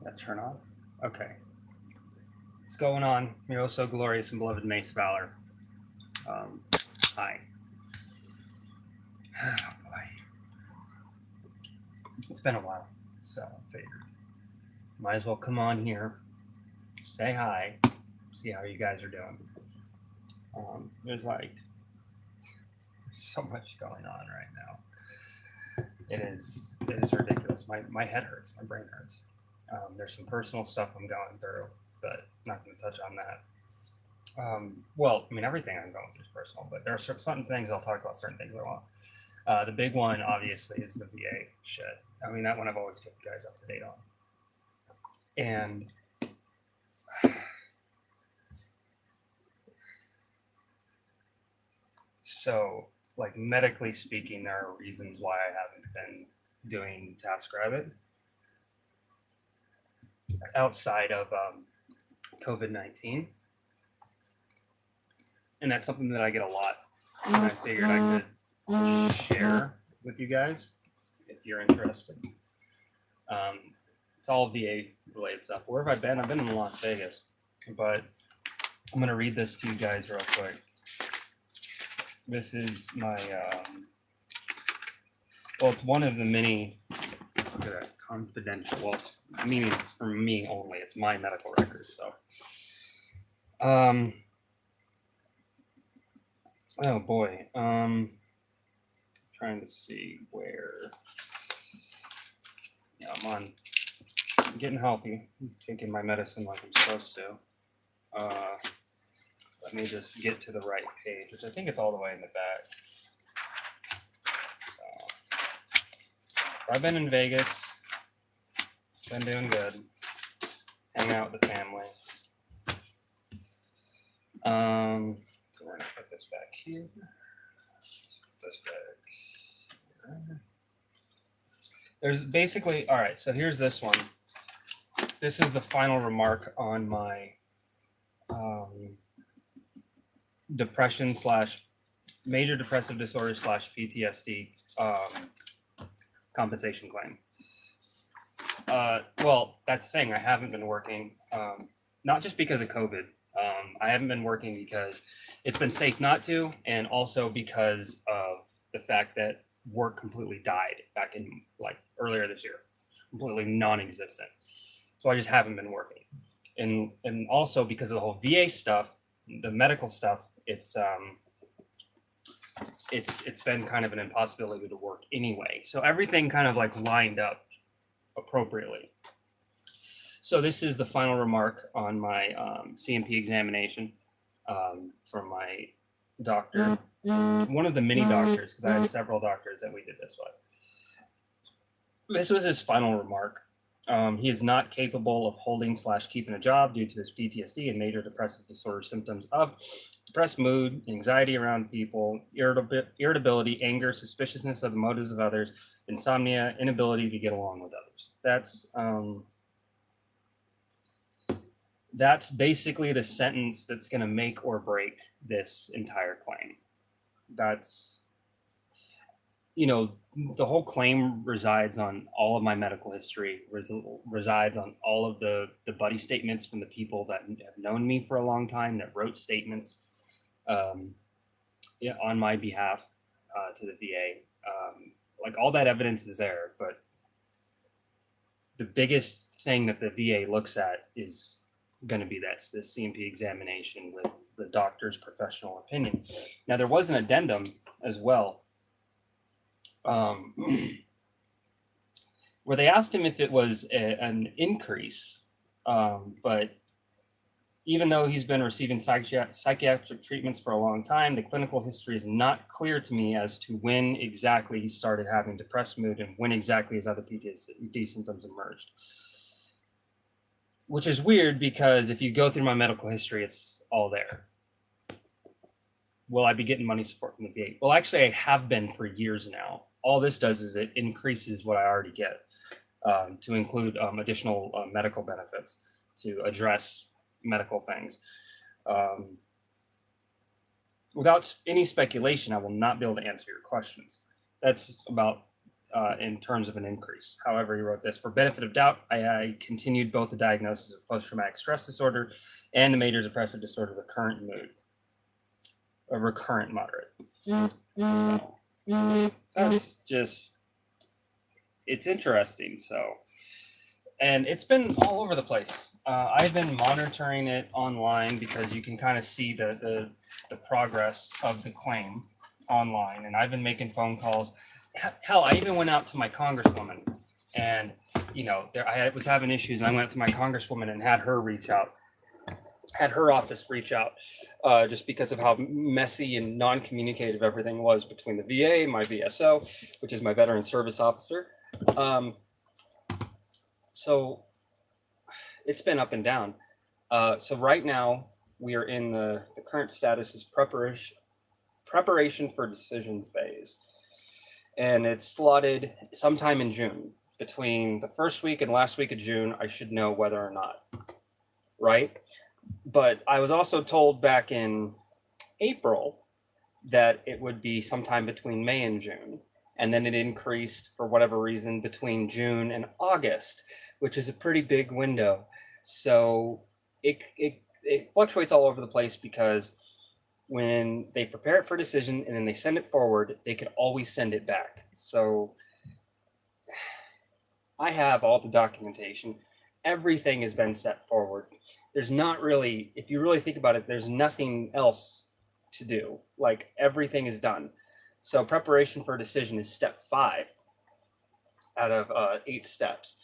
that turn off? Okay. What's going on? You're oh so glorious and beloved Mace Valor. Hi. Oh boy. It's been a while, so I figured might as well come on here, say hi, see how you guys are doing. There's so much going on right now. It is ridiculous. My head hurts. My brain hurts. There's some personal stuff I'm going through, but not going to touch on that. Well, I mean, everything I'm going through is personal, but there are certain things I'll talk about, certain things I won't. The big one, obviously, is the VA shit. I mean, that one I've always kept you guys up to date on. And so, like, medically speaking, there are reasons why I haven't been doing TaskRabbit outside of COVID-19. And that's something that I get a lot. And I figured I could share with you guys if you're interested. It's all VA related stuff. Where have I been? I've been in Las Vegas, but I'm going to read this to you guys real quick. This is my, it's one of the many, look at that, confidential. Well, it's for me only. It's my medical records. So, oh boy. Trying to see where. Yeah, I'm getting healthy. I'm taking my medicine like I'm supposed to. Let me just get to the right page, which I think it's all the way in the back. So, I've been in Vegas. Been doing good. Hanging out with the family. So we're gonna put this back here. Put this back here. There's basically, all right, so here's this one. This is the final remark on my depression / major depressive disorder / PTSD compensation claim. Well, that's the thing. I haven't been working, not just because of COVID. I haven't been working because it's been safe not to, and also because of the fact that work completely died back in earlier this year, completely non-existent. So I just haven't been working, and also because of the whole VA stuff, the medical stuff. It's been kind of an impossibility to work anyway. So everything kind of lined up appropriately. So this is the final remark on my CMP examination from my doctor, one of the many doctors, because I had several doctors that we did this with. This was his final remark. He is not capable of holding / keeping a job due to his PTSD and major depressive disorder symptoms of depressed mood, anxiety around people, irritability, anger, suspiciousness of the motives of others, insomnia, inability to get along with others. That's basically the sentence that's going to make or break this entire claim. That's, the whole claim resides on all of my medical history, resides on all of the buddy statements from the people that have known me for a long time, that wrote statements on my behalf to the VA. All that evidence is there, but the biggest thing that the VA looks at is going to be this CMP examination with the doctor's professional opinion. Now, there was an addendum as well, where they asked him if it was an increase, but even though he's been receiving psychiatric treatments for a long time, the clinical history is not clear to me as to when exactly he started having depressed mood and when exactly his other PTSD symptoms emerged. Which is weird because if you go through my medical history, it's all there. Will I be getting money support from the VA? Well, actually, I have been for years now. All this does is it increases what I already get to include additional medical benefits to address medical things. Without any speculation, I will not be able to answer your questions. That's about in terms of an increase. However, he wrote this: for benefit of doubt, I continued both the diagnosis of post-traumatic stress disorder and the major depressive disorder, the current mood, a recurrent moderate. So that's just, it's interesting. So, and it's been all over the place. I've been monitoring it online because you can kind of see the progress of the claim online, and I've been making phone calls. Hell, I even went out to my congresswoman, and I was having issues, and I went to my congresswoman and had her office reach out, just because of how messy and non-communicative everything was between the VA, my VSO, which is my veteran service officer. So it's been up and down. So right now we are in the current status is preparation for decision phase. And it's slotted sometime in June. Between the first week and last week of June, I should know whether or not, right? But I was also told back in April that it would be sometime between May and June. And then it increased for whatever reason between June and August, which is a pretty big window. So it fluctuates all over the place, because when they prepare it for decision and then they send it forward, they can always send it back. So I have all the documentation. Everything has been set forward. There's not really, if you really think about it, there's nothing else to do. Like, everything is done. So preparation for a decision is step 5 out of 8 steps.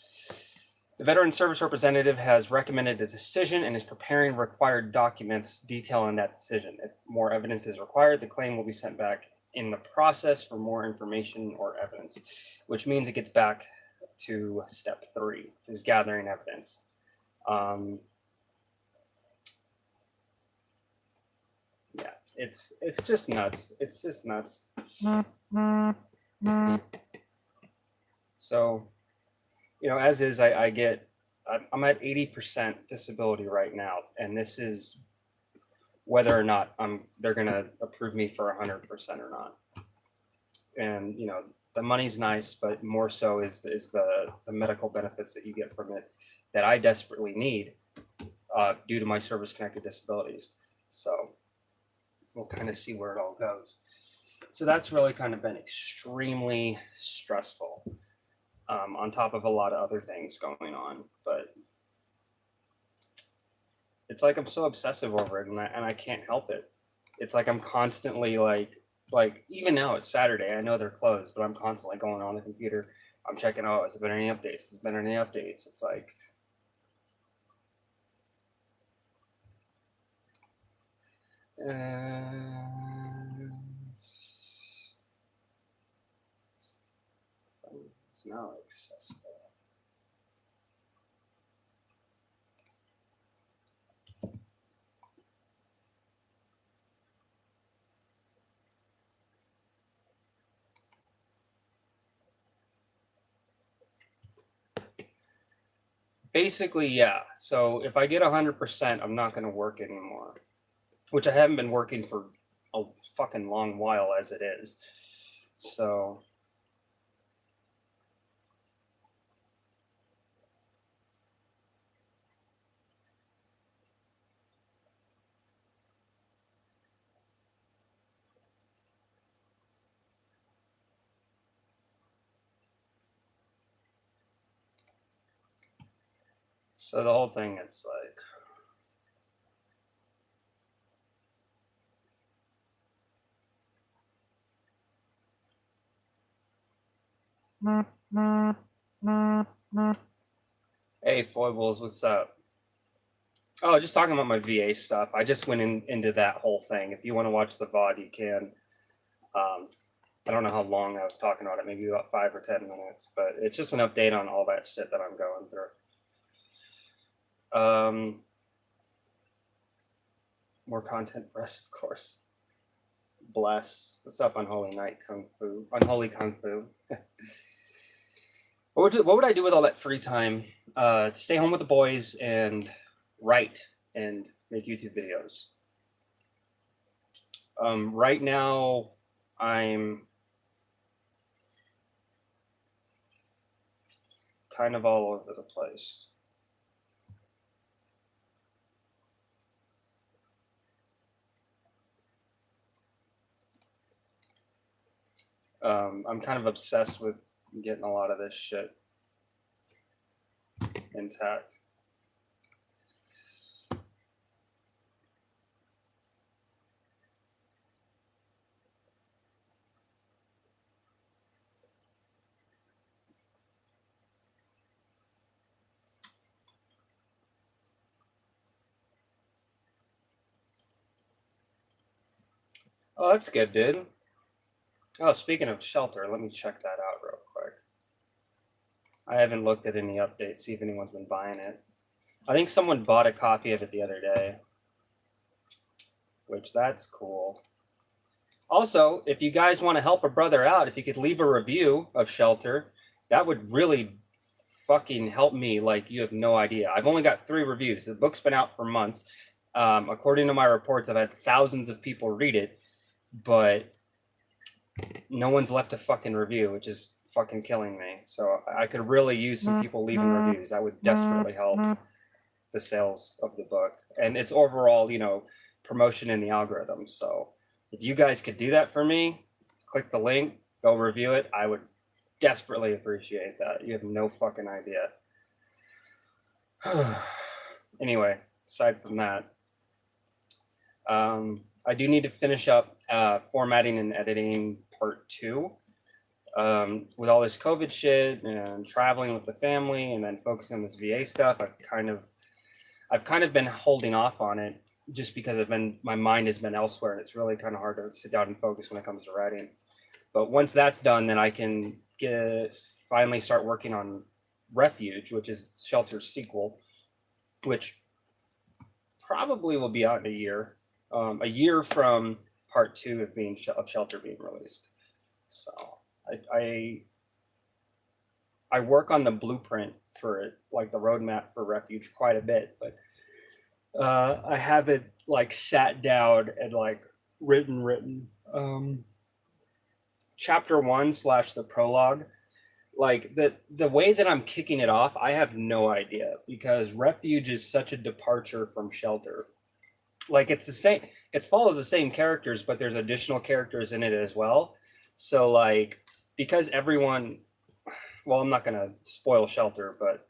The Veteran Service Representative has recommended a decision and is preparing required documents detailing that decision. If more evidence is required, the claim will be sent back in the process for more information or evidence, which means it gets back to step 3, which is gathering evidence. Yeah, it's just nuts. It's just nuts. So, as is, I'm at 80% disability right now, and this is whether or not they're gonna approve me for 100% or not. And the money's nice, but more so is the medical benefits that you get from it that I desperately need due to my service-connected disabilities. So we'll kind of see where it all goes. So that's really kind of been extremely stressful, on top of a lot of other things going on. But it's like I'm so obsessive over it, and I can't help it. It's like I'm constantly like even now it's Saturday. I know they're closed, but I'm constantly going on the computer. I'm checking, has there been any updates? Has there been any updates? It's like, it's now accessible. Basically, yeah. So if I get 100%, I'm not going to work anymore, which I haven't been working for a fucking long while as it is. So the whole thing, it's like, hey, Foibles, what's up? Oh, just talking about my VA stuff. I just went into that whole thing. If you want to watch the VOD, you can. I don't know how long I was talking about it, maybe about 5 or 10 minutes, but it's just an update on all that shit that I'm going through. More content for us, of course. Bless. What's up, Unholy Kung Fu? What would I do with all that free time? To stay home with the boys and write and make YouTube videos. Right now, I'm kind of all over the place. I'm kind of obsessed with getting a lot of this shit intact. Oh, that's good, dude. Oh, speaking of Shelter, let me check that out real quick. I haven't looked at any updates, see if anyone's been buying it. I think someone bought a copy of it the other day, which that's cool. Also, if you guys want to help a brother out, if you could leave a review of Shelter, that would really fucking help me like you have no idea. I've only got 3 reviews. The book's been out for months. According to my reports, I've had thousands of people read it, but no one's left a fucking review, which is fucking killing me. So I could really use some people leaving reviews. That would desperately help the sales of the book and its overall, promotion in the algorithm. So if you guys could do that for me, click the link, go review it. I would desperately appreciate that. You have no fucking idea. Anyway, aside from that, I do need to finish up formatting and editing part 2. With all this COVID shit and traveling with the family and then focusing on this VA stuff, I've kind of been holding off on it just because my mind has been elsewhere, and it's really kind of hard to sit down and focus when it comes to writing. But once that's done, then I can finally start working on Refuge, which is Shelter's sequel, which probably will be out in a year from part 2 of Shelter being released. So I work on the blueprint for it, like the roadmap for Refuge, quite a bit, but I haven't like sat down and like written chapter 1 / the prologue. Like the way that I'm kicking it off, I have no idea, because Refuge is such a departure from Shelter. Like it follows the same characters, but there's additional characters in it as well. So like, because everyone, well, I'm not gonna spoil Shelter, but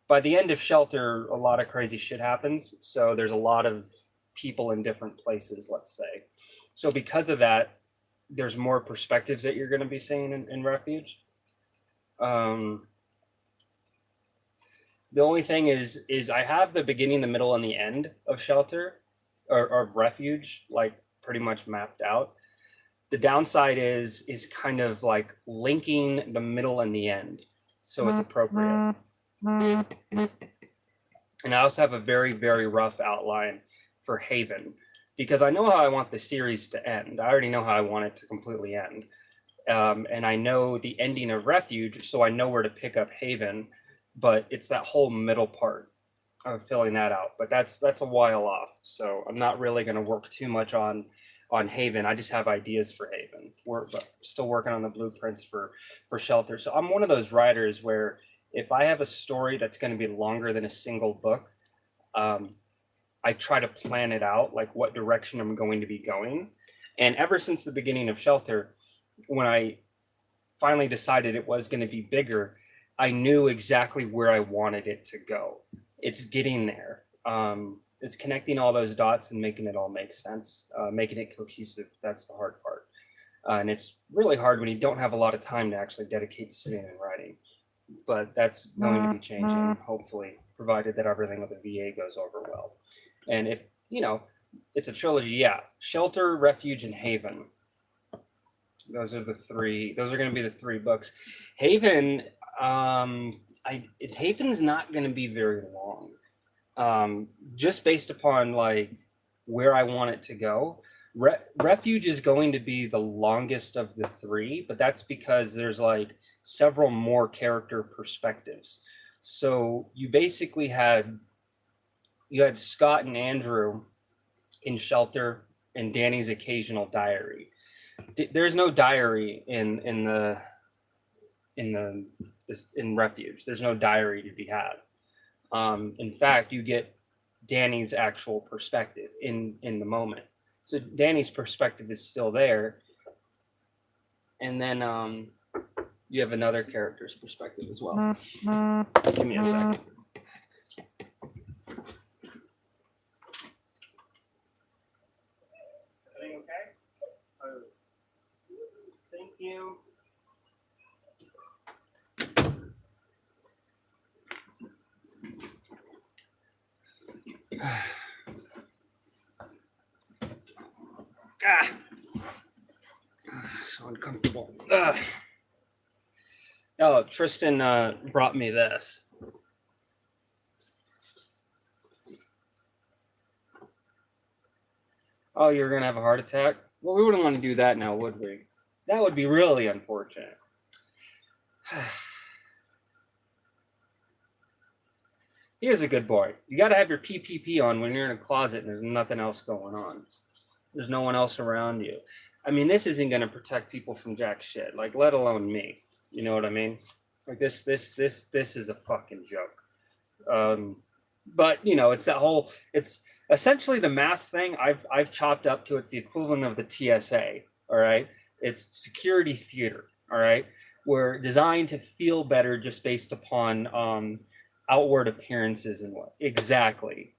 by the end of Shelter, a lot of crazy shit happens. So there's a lot of people in different places, let's say. So because of that, there's more perspectives that you're going to be seeing in Refuge. The only thing is I have the beginning, the middle, and the end of Shelter or Refuge like pretty much mapped out. The downside is kind of like linking the middle and the end, so it's appropriate. And I also have a very, very rough outline for Haven, because I know how I want the series to end. I already know how I want it to completely end. And I know the ending of Refuge, so I know where to pick up Haven, but it's that whole middle part of filling that out. But that's a while off, so I'm not really going to work too much on Haven. I just have ideas for Haven. We're still working on the blueprints for Shelter. So I'm one of those writers where if I have a story that's going to be longer than a single book, I try to plan it out, like what direction I'm going to be going. And ever since the beginning of Shelter, when I finally decided it was going to be bigger, I knew exactly where I wanted it to go. It's getting there. It's connecting all those dots and making it all make sense, making it cohesive. That's the hard part. And it's really hard when you don't have a lot of time to actually dedicate to sitting and writing. But that's going to be changing, hopefully, provided that everything with the VA goes over well. And if, it's a trilogy, yeah. Shelter, Refuge, and Haven. Those are going to be the 3 books. Haven, Haven's not going to be very long. Just based upon like where I want it to go. Refuge is going to be the longest of the 3, but that's because there's like several more character perspectives. So you basically had Scott and Andrew in Shelter and Danny's occasional diary. There's no diary in the this in Refuge. There's no diary to be had. In fact, you get Danny's actual perspective in the moment. So Danny's perspective is still there, and then you have another character's perspective as well. Give me a second. Everything okay? Thank you. So uncomfortable. Oh, Tristan brought me this. Oh, you're gonna have a heart attack? Well, we wouldn't want to do that now, would we? That would be really unfortunate. He is a good boy. You got to have your PPP on when you're in a closet and there's nothing else going on. There's no one else around you. I mean, this isn't going to protect people from jack shit, like, let alone me. You know what I mean? Like, this is a fucking joke. But you know, it's that whole, it's essentially the mask thing. I've chopped up to, it's the equivalent of the TSA. All right, it's security theater. All right, we're designed to feel better just based upon outward appearances and what exactly.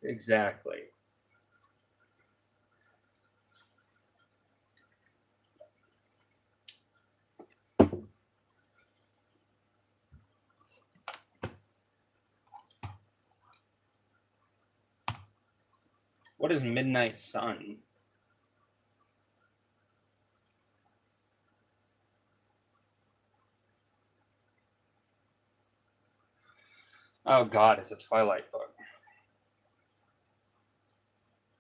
What is Midnight Sun? Oh God, it's a Twilight book.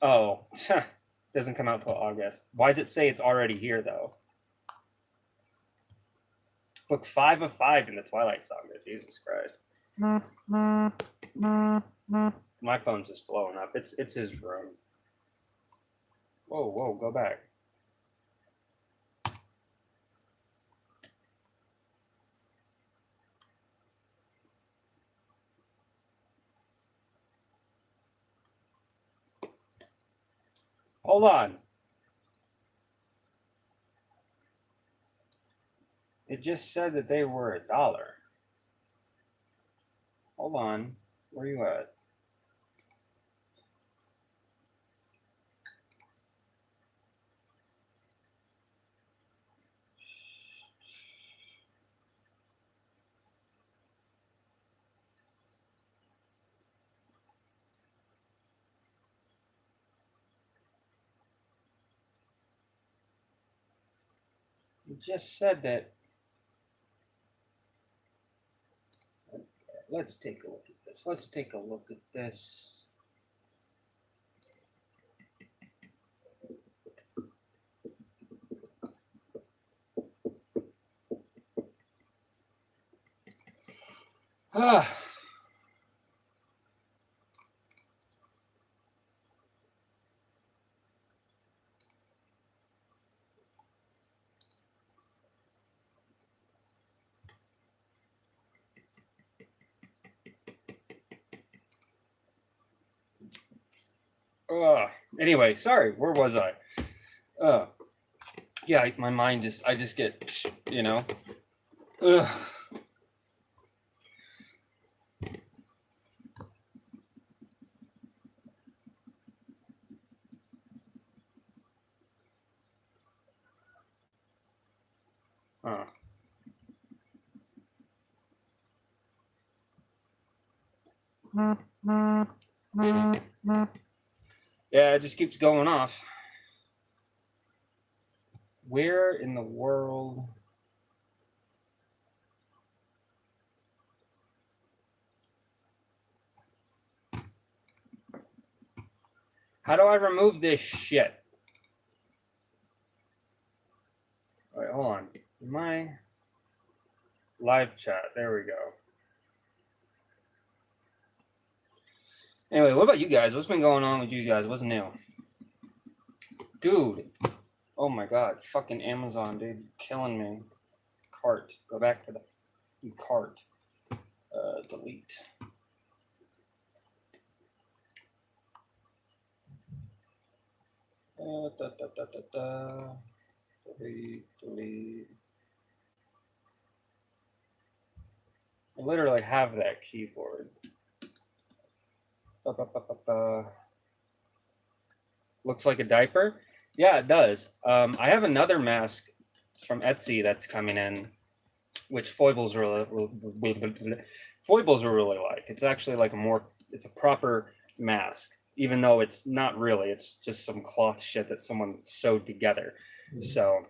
Oh, doesn't come out till August. Why does it say it's already here though? Book 5 of 5 in the Twilight Saga. Jesus Christ. My phone's just blowing up. It's his room. Whoa, go back. Hold on. It just said that they were $1. Hold on. Where you at? It just said that. Let's take a look at this. Anyway, sorry, where was I? Yeah, my mind I just get, you know. Yeah, it just keeps going off. Where in the world? How do I remove this shit? Wait, hold on. My live chat. There we go. Anyway, what about you guys? What's been going on with you guys? What's new? Dude. Oh my God. Fucking Amazon, dude. Killing me. Cart. Go back to the cart. Delete. Delete. I literally have that keyboard. Looks like a diaper. Yeah, it does. I have another mask from Etsy that's coming in, which foibles really like. It's actually like it's a proper mask, even though it's not really. It's just some cloth shit that someone sewed together. So,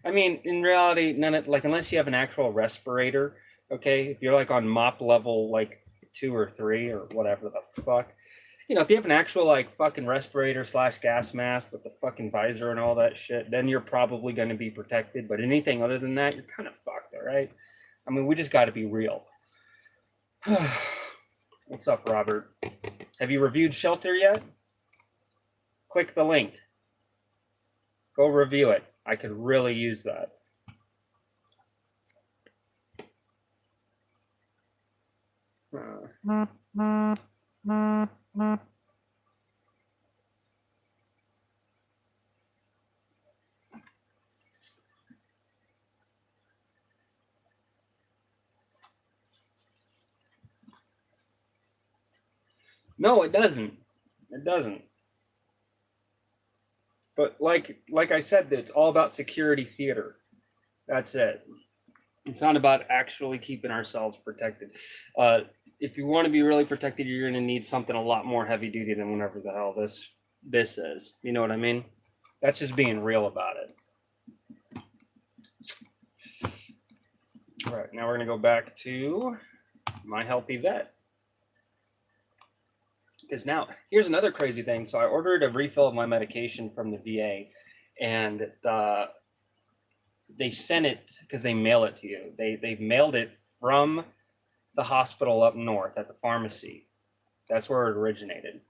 I mean, in reality, unless you have an actual respirator, okay, if you're like on mop level like 2 or 3 or whatever the fuck, if you have an actual like fucking respirator / gas mask with the fucking visor and all that shit, then you're probably going to be protected. But anything other than that, you're kind of fucked, all right? I mean, we just got to be real. What's up, Robert? Have you reviewed Shelter yet? Click the link. Go review it. I could really use that. No, it doesn't. It doesn't. But like I said, it's all about security theater. That's it. It's not about actually keeping ourselves protected. If you want to be really protected, you're going to need something a lot more heavy duty than whatever the hell this is. You know what I mean? That's just being real about it. All right, now we're going to go back to My Healthy Vet. Because now, here's another crazy thing. So I ordered a refill of my medication from the VA, and they sent it because they mail it to you. They mailed it from the hospital up north at the pharmacy. That's where it originated.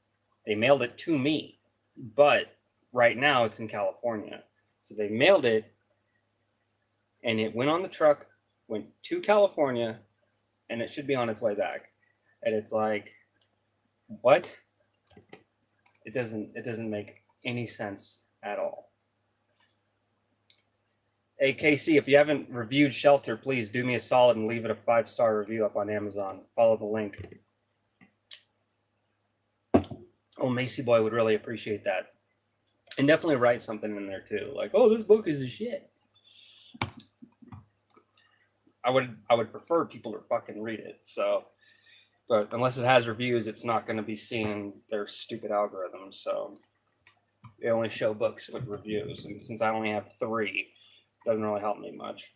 They mailed it to me, but right now it's in California. So they mailed it, and it went on the truck, went to California, and it should be on its way back. And it's like, what? It doesn't make any sense at all. Hey, KC, if you haven't reviewed Shelter, please do me a solid and leave it a 5-star review up on Amazon. Follow the link. Oh, Macy Boy would really appreciate that. And definitely write something in there too. Like, oh, this book is a shit. I would prefer people to fucking read it. So, but unless it has reviews, it's not going to be seen in their stupid algorithms. So they only show books with reviews. And since I only have 3, it doesn't really help me much.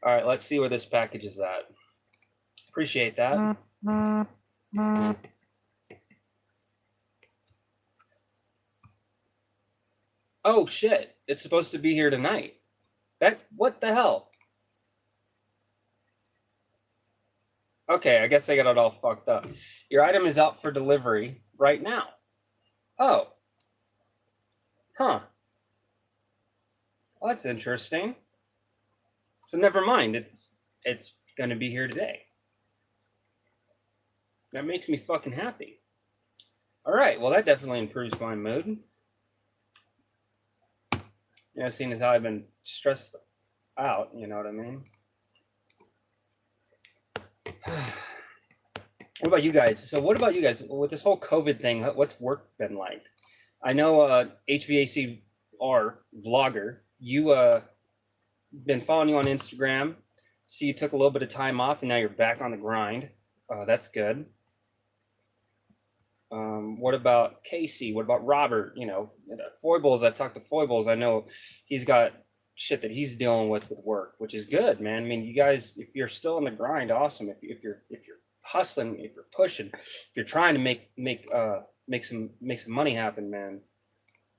All right, let's see where this package is at. Appreciate that. Oh, shit. It's supposed to be here tonight. What the hell? Okay, I guess I got it all fucked up. Your item is out for delivery right now. Oh. Huh. Well, that's interesting. So never mind. It's going to be here today. That makes me fucking happy. All right. Well, that definitely improves my mood. You know, seeing as how I've been stressed out, you know what I mean? What about you guys? So what about you guys with this whole COVID thing? What's work been like? I know HVACR vlogger, you been following you on Instagram. See, you took a little bit of time off and now you're back on the grind. That's good. What about Casey? What about Robert? You know, Foibles. I've talked to Foibles. I know he's got shit that he's dealing with work, which is good, man. I mean, you guys, if you're still in the grind, awesome. If you're hustling, if you're pushing, if you're trying to make some money happen, man,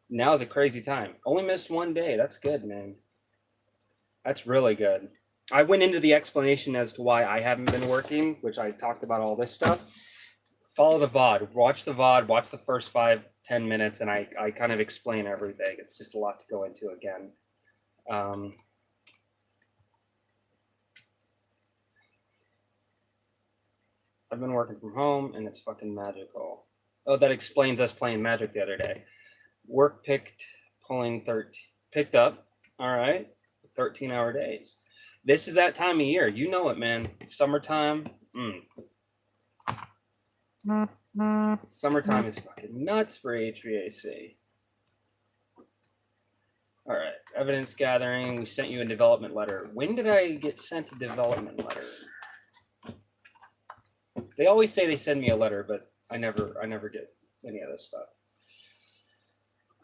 now's a crazy time. Only missed 1 day. That's good, man. That's really good. I went into the explanation as to why I haven't been working, which I talked about all this stuff. Follow the VOD, watch the VOD, watch the first 5-10 minutes, and I kind of explain everything. It's just a lot to go into again. I've been working from home and it's fucking magical. Oh, that explains us playing Magic the other day. Work picked up. All right. 13-hour days. This is that time of year. You know it, man. Summertime. Summertime is fucking nuts for HVAC. All right. Evidence gathering. We sent you a development letter. When did I get sent a development letter? They always say they send me a letter, but I never get any of this stuff.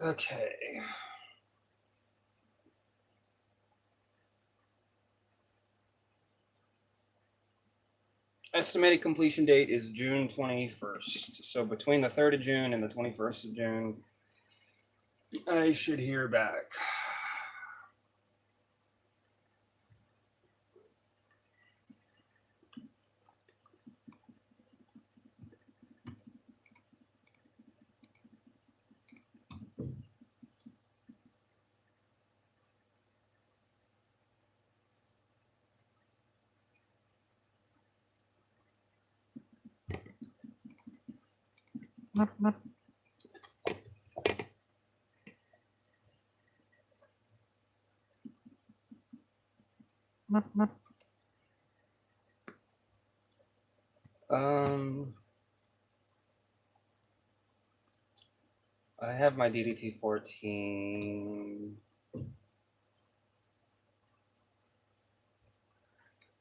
Okay. Estimated completion date is June 21st. So between the 3rd of June and the 21st of June, I should hear back. I have my DDT 14.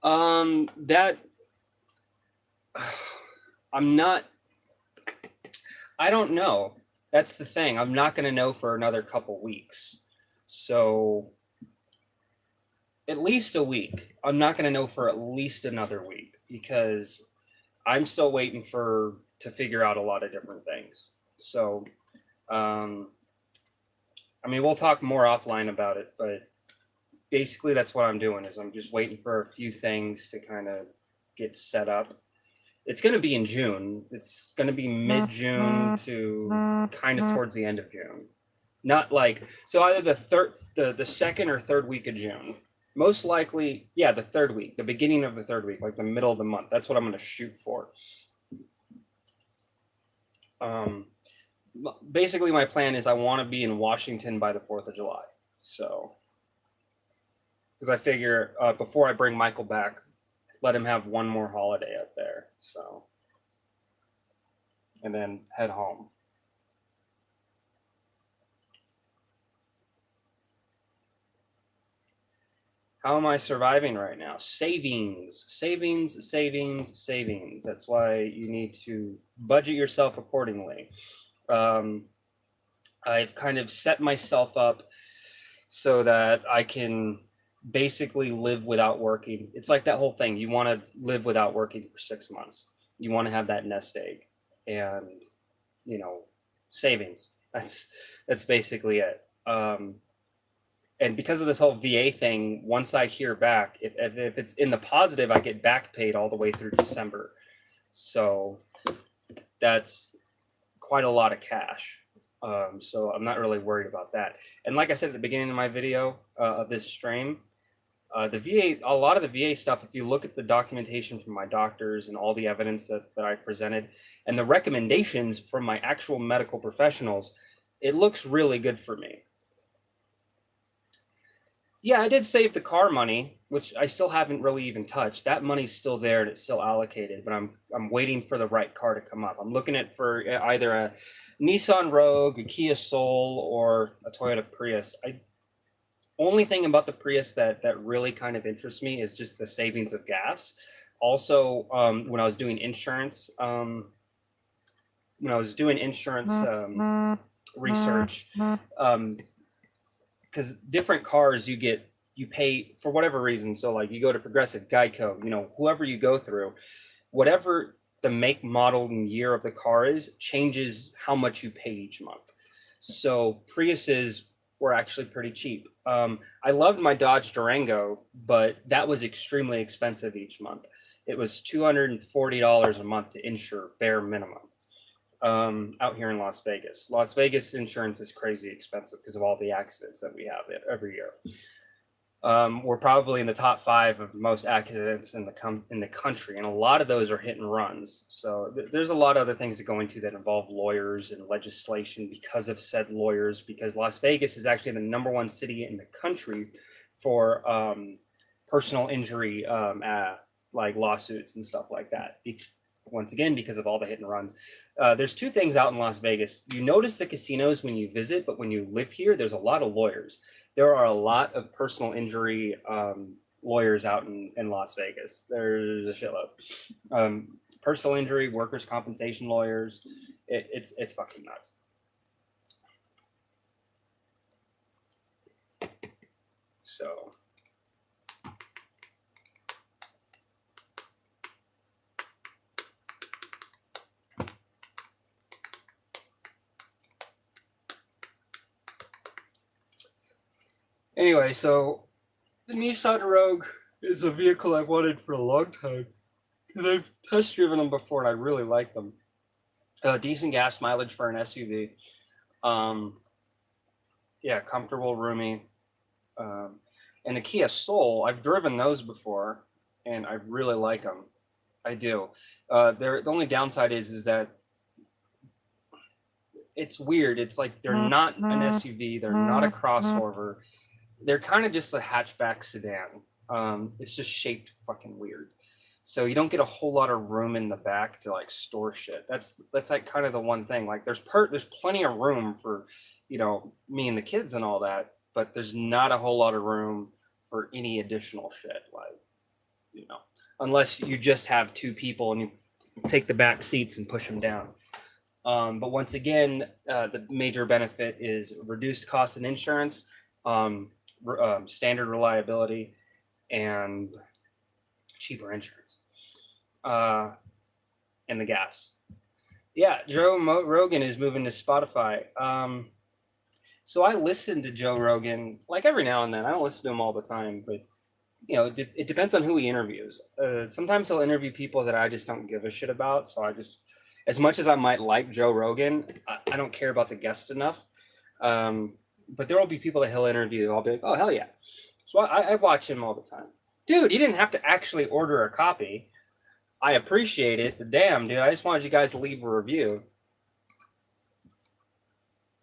That I don't know. That's the thing. I'm not going to know for another couple weeks. So at least a week. I'm not going to know for at least another week because I'm still waiting to figure out a lot of different things. So, I mean, we'll talk more offline about it, but basically that's what I'm doing is I'm just waiting for a few things to kind of get set up. It's going to be in June. It's going to be mid-June to kind of towards the end of June. Not like, so either the second or third week of June. Most likely, yeah, the third week, the beginning of the third week, like the middle of the month. That's what I'm going to shoot for. Basically, my plan is I want to be in Washington by the 4th of July. So, because I figure before I bring Michael back, let him have one more holiday up there. So, and then head home. How am I surviving right now? Savings. That's why you need to budget yourself accordingly. I've kind of set myself up so that I can basically live without working. It's like that whole thing. You want to live without working for 6 months. You want to have that nest egg and, savings. That's basically it. And because of this whole VA thing, once I hear back, if it's in the positive, I get back paid all the way through December. So that's quite a lot of cash. So I'm not really worried about that. And like I said at the beginning of my video of this stream, the VA, a lot of the VA stuff, if you look at the documentation from my doctors and all the evidence that I presented and the recommendations from my actual medical professionals, it looks really good for me. Yeah, I did save the car money, which I still haven't really even touched. That money's still there and it's still allocated, but I'm waiting for the right car to come up. I'm looking at for either a Nissan Rogue, a Kia Soul, or a Toyota Prius. Only thing about the Prius that really kind of interests me is just the savings of gas. Also, when I was doing insurance, research, because different cars you pay for whatever reason. So like you go to Progressive, Geico, whoever you go through, whatever the make, model, and year of the car is changes how much you pay each month. So Priuses were actually pretty cheap. I loved my Dodge Durango, but that was extremely expensive each month. It was $240 a month to insure, bare minimum. Out here in Las Vegas. Las Vegas insurance is crazy expensive because of all the accidents that we have every year. We're probably in the top 5 of most accidents in the country, and a lot of those are hit and runs. So there's a lot of other things that go into that involve lawyers and legislation because of said lawyers. Because Las Vegas is actually the #1 city in the country for personal injury, like lawsuits and stuff like that. Once again, because of all the hit and runs. There's 2 things out in Las Vegas. You notice the casinos when you visit, but when you live here, there's a lot of lawyers. There are a lot of personal injury lawyers out in Las Vegas. There's a shitload. Personal injury, workers' compensation lawyers. It's fucking nuts. So. Anyway, so the Nissan Rogue is a vehicle I've wanted for a long time because I've test driven them before and I really like them. Decent gas mileage for an SUV. Yeah, comfortable, roomy. And the Kia Soul, I've driven those before and I really like them. I do. The only downside is that it's weird. It's like they're not an SUV, they're not a crossover. They're kind of just a hatchback sedan. It's just shaped fucking weird. So you don't get a whole lot of room in the back to like store shit. That's like kind of the one thing. Like there's plenty of room for, me and the kids and all that, but there's not a whole lot of room for any additional shit. Like, unless you just have 2 people and you take the back seats and push them down. But once again, the major benefit is reduced cost and insurance. Standard reliability and cheaper insurance, and the gas. Yeah, Joe Rogan is moving to Spotify. So I listen to Joe Rogan like every now and then. I don't listen to him all the time, but it depends on who he interviews. Sometimes he'll interview people that I just don't give a shit about. So as much as I might like Joe Rogan, I don't care about the guest enough. But there will be people that he'll interview. I'll be like, oh, hell yeah. So I watch him all the time. Dude, you didn't have to actually order a copy. I appreciate it, but damn, dude, I just wanted you guys to leave a review.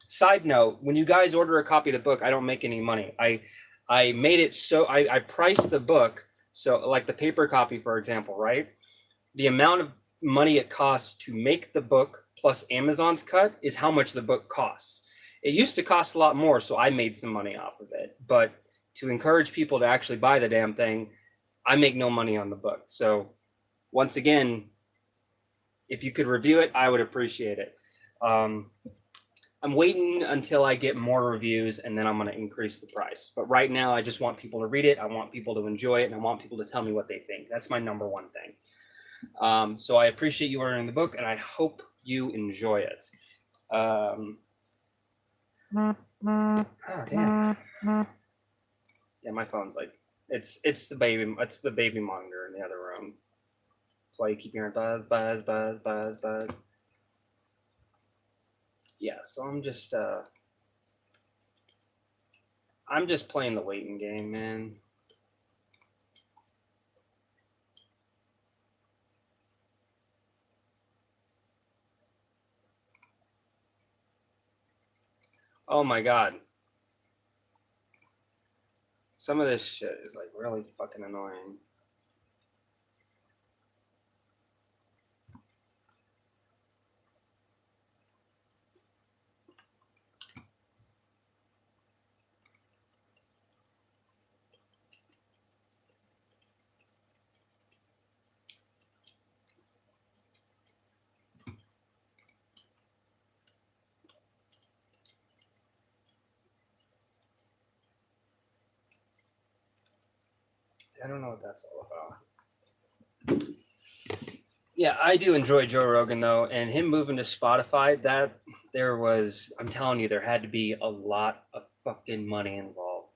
Side note, when you guys order a copy of the book, I don't make any money. I made it so I priced the book. So like the paper copy, for example, right? The amount of money it costs to make the book plus Amazon's cut is how much the book costs. It used to cost a lot more, so I made some money off of it. But to encourage people to actually buy the damn thing, I make no money on the book. So once again, if you could review it, I would appreciate it. I'm waiting until I get more reviews and then I'm going to increase the price. But right now, I just want people to read it. I want people to enjoy it and I want people to tell me what they think. That's my #1 thing. So I appreciate you ordering the book and I hope you enjoy it. Oh, damn. Yeah, my phone's like it's the baby monitor in the other room. That's why you keep hearing buzz. Yeah, so I'm just playing the waiting game, man. Oh my god. Some of this shit is like really fucking annoying. I don't know what that's all about. Yeah, I do enjoy Joe Rogan though, and him moving to Spotify, I'm telling you, there had to be a lot of fucking money involved.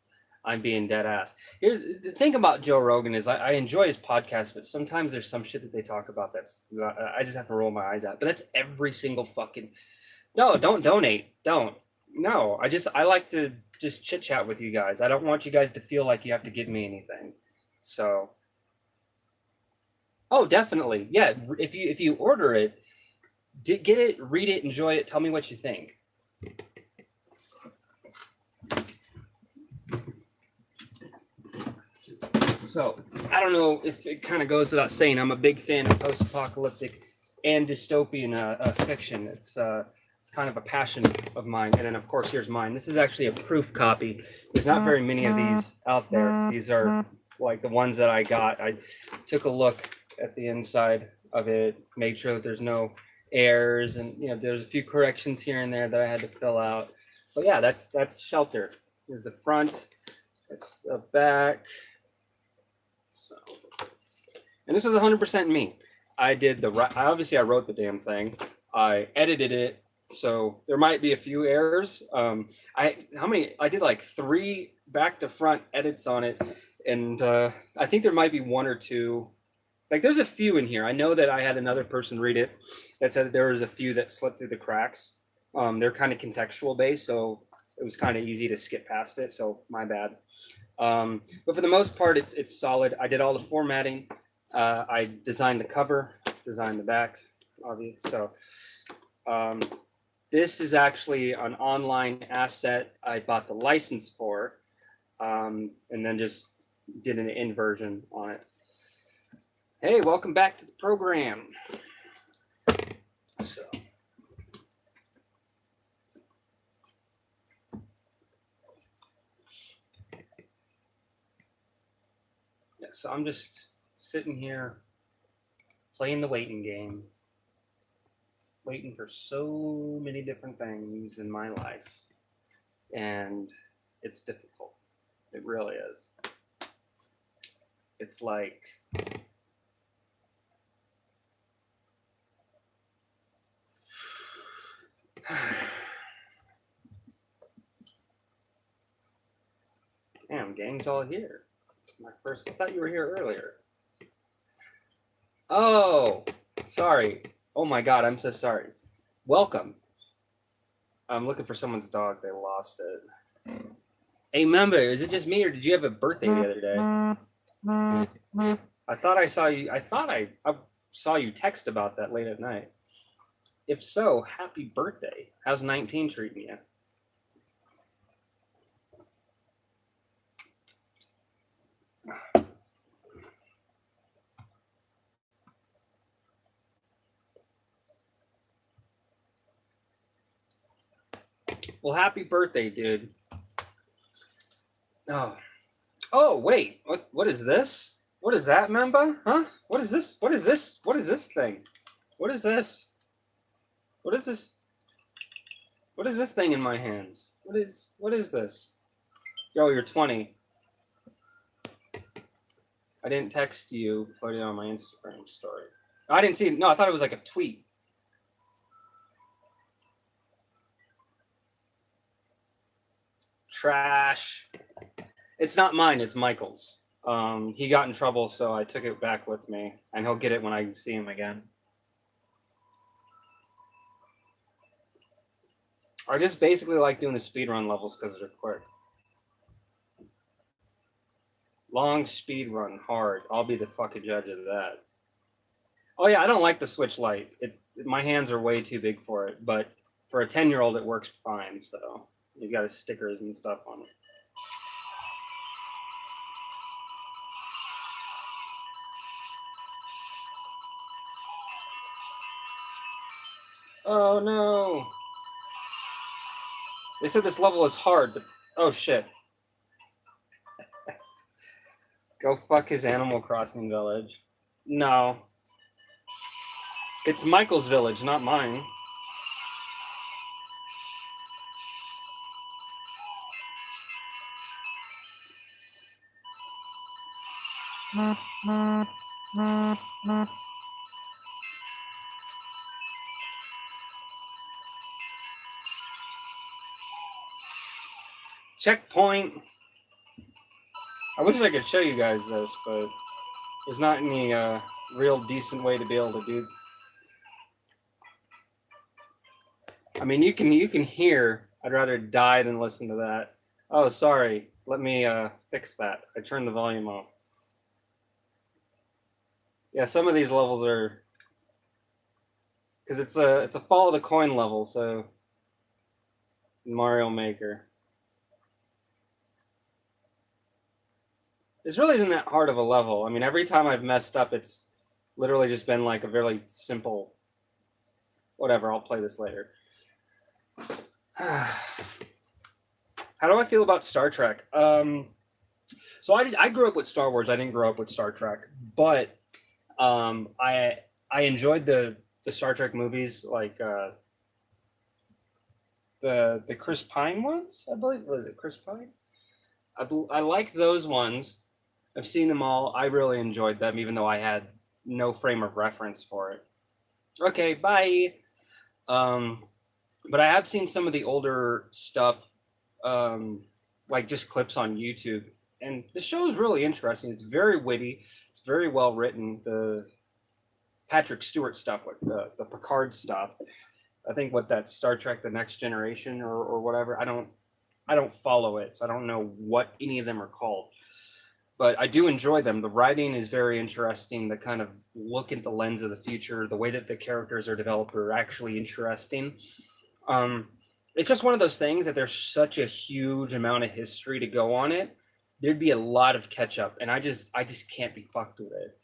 I'm being dead ass. Here's the thing about Joe Rogan is I enjoy his podcast, but sometimes there's some shit that they talk about that's I just have to roll my eyes at. But that's every single fucking. No, don't donate. Don't. No, I like to just chit chat with you guys. I don't want you guys to feel like you have to give me anything. So, oh, definitely, yeah. If you order it, get it, read it, enjoy it. Tell me what you think. So I don't know if it kind of goes without saying, I'm a big fan of post-apocalyptic and dystopian fiction. It's kind of a passion of mine. And then of course here's mine. This is actually a proof copy. There's not very many of these out there. These are like the ones that I got. I took a look at the inside of it, made sure that there's no errors, and there's a few corrections here and there that I had to fill out. But yeah, that's Shelter. Here's the front. It's the back. So, and this is 100% me. I wrote the damn thing. I edited it, so there might be a few errors. I did like 3 back to front edits on it, and I think there might be 1 or 2. Like there's a few in here. I know that I had another person read it that said there was a few that slipped through the cracks. They're kind of contextual based, so it was kind of easy to skip past it. So my bad. But for the most part, it's solid. I did all the formatting. I designed the cover, designed the back, obviously. So this is actually an online asset I bought the license for, and then just did an inversion on it. Hey, welcome back to the program. So. So I'm just sitting here playing the waiting game, waiting for so many different things in my life, and it's difficult. It really is. It's like damn, gang's all here. My first. I thought you were here earlier. Oh, sorry. Oh my God, I'm so sorry. Welcome. I'm looking for someone's dog. They lost it. Hey, member, is it just me, or did you have a birthday the other day? I thought I saw you. I thought I saw you text about that late at night. If so, happy birthday. How's 19 treating you? Well, happy birthday, dude. Oh, wait. What is this? What is that, Memba? Huh? What is this? What is this? What is this thing? What is this? What is this? What is this thing in my hands? What is this? Yo, you're 20. I didn't text you, put it on my Instagram story. I didn't see it. No, I thought it was like a tweet. Trash. It's not mine, it's Michael's. He got in trouble, so I took it back with me, and he'll get it when I see him again. I just basically like doing the speedrun levels because they're quick. Long speedrun, hard. I'll be the fucking judge of that. Oh yeah, I don't like the Switch Lite. My hands are way too big for it, but for a 10-year-old, it works fine. So he's got his stickers and stuff on it. Oh no! They said this level is hard, but oh shit. Go fuck his Animal Crossing village. No. It's Michael's village, not mine. Checkpoint. I wish I could show you guys this, but there's not any real decent way to be able to do. I mean, you can hear. I'd rather die than listen to that. Oh, sorry. Let me fix that. I turned the volume off. Yeah, some of these levels are because it's a follow the coin level, so Mario Maker. This really isn't that hard of a level. I mean, every time I've messed up, it's literally just been like a very simple. Whatever. I'll play this later. How do I feel about Star Trek? So I grew up with Star Wars. I didn't grow up with Star Trek, but I enjoyed the Star Trek movies, like the Chris Pine ones. I believe, was it Chris Pine? I like those ones. I've seen them all. I really enjoyed them, even though I had no frame of reference for it. Okay, bye. Um, but I have seen some of the older stuff, um, like just clips on YouTube, and the show is really interesting. It's very witty. It's very well written. The Patrick Stewart stuff, like the Picard stuff. I think what that Star Trek: The Next Generation or whatever. I don't follow it, so I don't know what any of them are called. But I do enjoy them. The writing is very interesting. The kind of look at the lens of the future, the way that the characters are developed are actually interesting. Um, it's just one of those things that there's such a huge amount of history to go on it. There'd be a lot of catch up, and I just can't be fucked with it.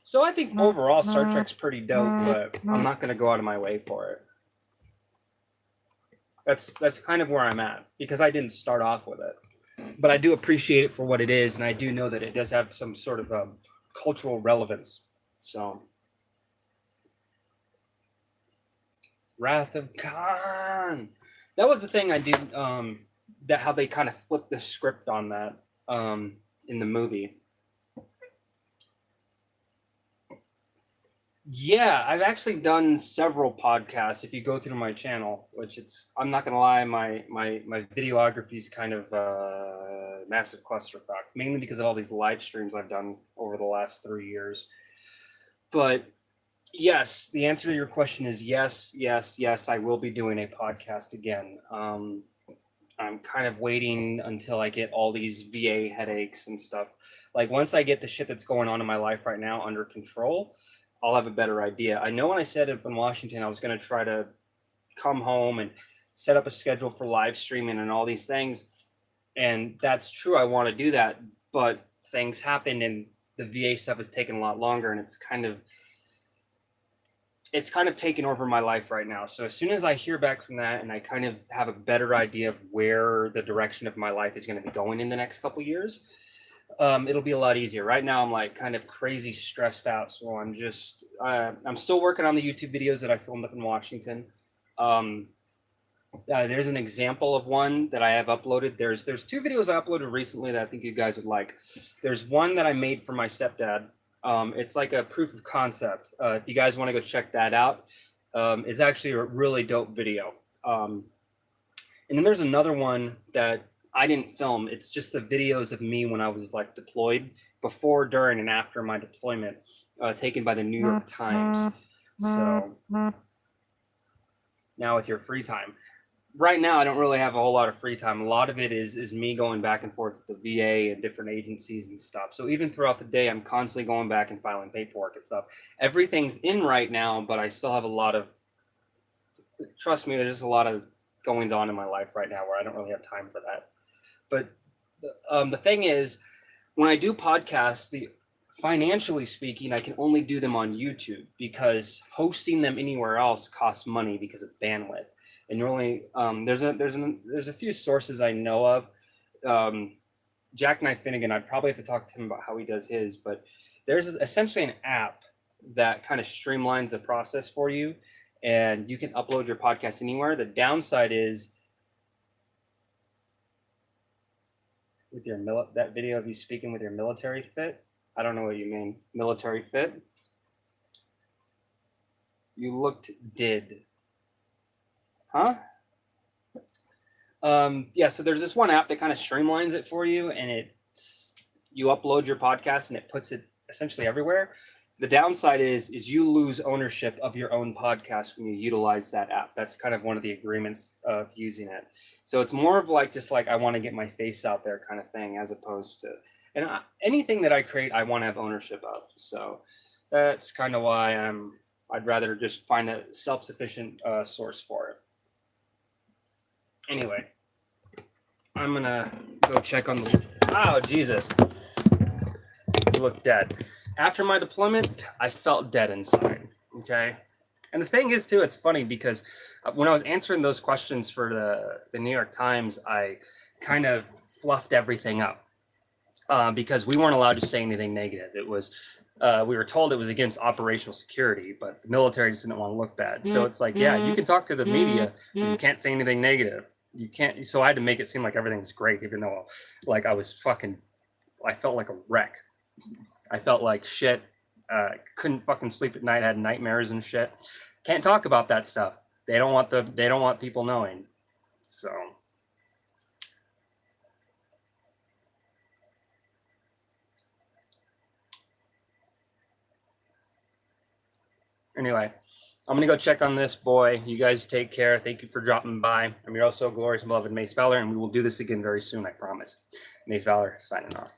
So I think overall Star Trek's pretty dope, but I'm not gonna go out of my way for it. That's kind of where I'm at because I didn't start off with it, but I do appreciate it for what it is, and I do know that it does have some sort of cultural relevance. So, Wrath of Khan. That was the thing I did. That how they kind of flipped the script on that in the movie. Yeah, I've actually done several podcasts. If you go through my channel, which it's, I'm not gonna lie, my videography is kind of massive clusterfuck, mainly because of all these live streams I've done over the last 3 years. But yes, the answer to your question is yes, yes, yes. I will be doing a podcast again. I'm kind of waiting until I get all these VA headaches and stuff. Like once I get the shit that's going on in my life right now under control, I'll have a better idea. I know when I said up in Washington, I was going to try to come home and set up a schedule for live streaming and all these things. And that's true. I want to do that, but things happen and the VA stuff has taken a lot longer and it's kind of taken over my life right now. So as soon as I hear back from that and I kind of have a better idea of where the direction of my life is going to be going in the next couple years, it'll be a lot easier. Right now, I'm like kind of crazy stressed out. So I'm still working on the YouTube videos that I filmed up in Washington. Um, there's an example of one that I have uploaded. There's two videos I uploaded recently that I think you guys would like. There's one that I made for my stepdad. It's like a proof of concept. If you guys want to go check that out, it's actually a really dope video. And then there's another one that I didn't film. It's just the videos of me when I was like deployed, before, during, and after my deployment, taken by the New York Times. So now with your free time. Right now, I don't really have a whole lot of free time. A lot of it is me going back and forth with the VA and different agencies and stuff. So even throughout the day, I'm constantly going back and filing paperwork and stuff. Everything's in right now, but I still have a lot of, trust me, there's just a lot of goings on in my life right now where I don't really have time for that. But the thing is, when I do podcasts, the financially speaking, I can only do them on YouTube because hosting them anywhere else costs money because of bandwidth. And you're only there's a few sources I know of. Jackknife Finnegan, I'd probably have to talk to him about how he does his, but there's essentially an app that kind of streamlines the process for you, and you can upload your podcast anywhere. The downside is with your that video of you speaking with your military fit. I don't know what you mean. Military fit? You looked did. Huh? Yeah, so there's this one app that kind of streamlines it for you, and you upload your podcast and it puts it essentially everywhere. The downside is you lose ownership of your own podcast when you utilize that app. That's kind of one of the agreements of using it. So it's more of like just like I want to get my face out there kind of thing, as opposed to anything that I create, I want to have ownership of. So that's kind of why I'd rather just find a self-sufficient source for it. Anyway, I'm gonna go check on the. Oh Jesus! You look dead. After my deployment, I felt dead inside. Okay, and the thing is too, it's funny because when I was answering those questions for the New York Times, I kind of fluffed everything up because we weren't allowed to say anything negative. It was we were told it was against operational security, but the military just didn't want to look bad. So it's like, yeah, you can talk to the media, but you can't say anything negative. You can't. So I had to make it seem like everything was great, even though like I felt like a wreck. I felt like shit. Couldn't fucking sleep at night. Had nightmares and shit. Can't talk about that stuff. They don't want people knowing. So anyway, I'm gonna go check on this boy. You guys take care. Thank you for dropping by. I'm your also glorious and beloved Mace Valor, and we will do this again very soon, I promise. Mace Valor signing off.